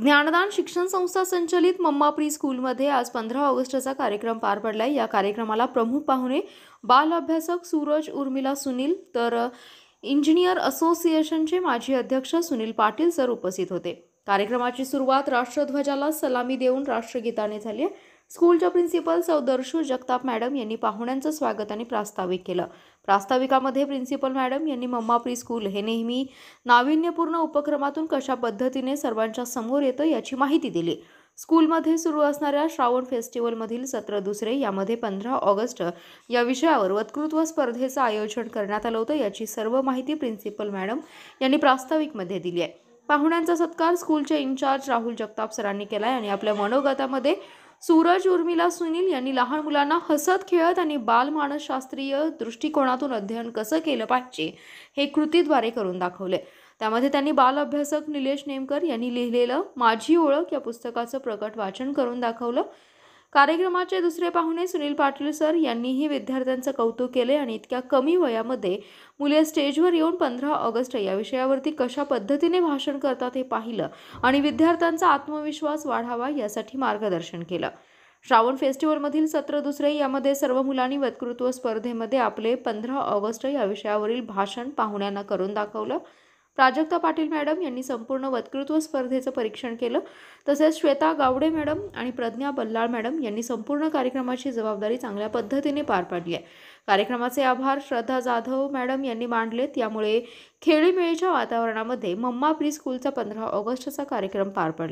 ज्ञानदान शिक्षण संस्था संचलित मम्मा प्री स्कूलमध्ये आज 15 ऑगस्टचा कार्यक्रम पार पडलाय। या कार्यक्रमाला प्रमुख पाहुणे बाल अभ्यासक सूरज उर्मिला सुनील तर इंजिनियर असोसिएशनचे माजी अध्यक्ष सुनील पाटील सर उपस्थित होते। कार्यक्रमाची सुरुवात राष्ट्रध्वजाला सलामी देऊन राष्ट्रगीताने झाली। स्कूलच्या प्रिन्सिपल सौ दर्शू जगताप मॅडम यांनी पाहुण्यांचं स्वागत आणि प्रास्ताविक केलं। प्रास्ताविकामध्ये प्रिन्सिपल मॅडम यांनी मम्मा प्री स्कूल हे नेहमी नाविन्यपूर्ण उपक्रमातून कशा पद्धतीने सर्वांच्या समोर येतं याची माहिती दिली। स्कूलमध्ये सुरू असणाऱ्या श्रावण फेस्टिवलमधील सत्र दुसरे यामध्ये 15 ऑगस्ट या विषयावर वक्तृत्व स्पर्धेचं आयोजन करण्यात आलं होतं। याची सर्व माहिती प्रिन्सिपल मॅडम यांनी प्रास्ताविकमध्ये दिली आहे। पाहुण्यांचा सत्कार स्कूलचे इंचार्ज राहुल जगताप सरांनी केला आणि आपल्या मनोगतामध्ये सूरज उर्मिला सुनील यांनी लहान मुलांना हसत खेळत आणि बालमानसशास्त्रीय दृष्टिकोनातून अध्ययन कसं केलं पाहिजे हे कृतीद्वारे करून दाखवले। त्यामध्ये त्यांनी बाल अभ्यासक निलेश नेमकर यांनी लिहिलेलं माझी ओळख या पुस्तकाचं प्रकट वाचन करून दाखवलं। कार्यक्रमाचे दुसरे पाहुणे सुनील पाटील सर यांनीही विद्यार्थ्यांचं कौतुक केले आणि इतक्या कमी वयामध्ये मुले स्टेजवर येऊन 15 ऑगस्ट या विषयावरती कशा पद्धतीने भाषण करतात हे पाहिलं आणि विद्यार्थ्यांचा आत्मविश्वास वाढावा यासाठी मार्गदर्शन केलं। श्रावण फेस्टिवलमधील सत्र दुसरे यामध्ये सर्व मुलांनी वक्तृत्व स्पर्धेमध्ये आपले 15 ऑगस्ट या विषयावरील भाषण पाहुण्यांना करून दाखवलं। प्राजक्ता पाटील मॅडम यांनी संपूर्ण वक्तृत्व स्पर्धेचं परीक्षण केलं। तसेच श्वेता गावडे मॅडम आणि प्रज्ञा बल्लाळ मॅडम यांनी संपूर्ण कार्यक्रमाची जबाबदारी चांगल्या पद्धतीने पार पाडली आहे। कार्यक्रमाचे आभार श्रद्धा जाधव मॅडम यांनी मांडलेत। यामुळे खेळीमेळीच्या वातावरणामध्ये मम्मा प्री स्कूलचा 15 ऑगस्टचा कार्यक्रम पार पडला।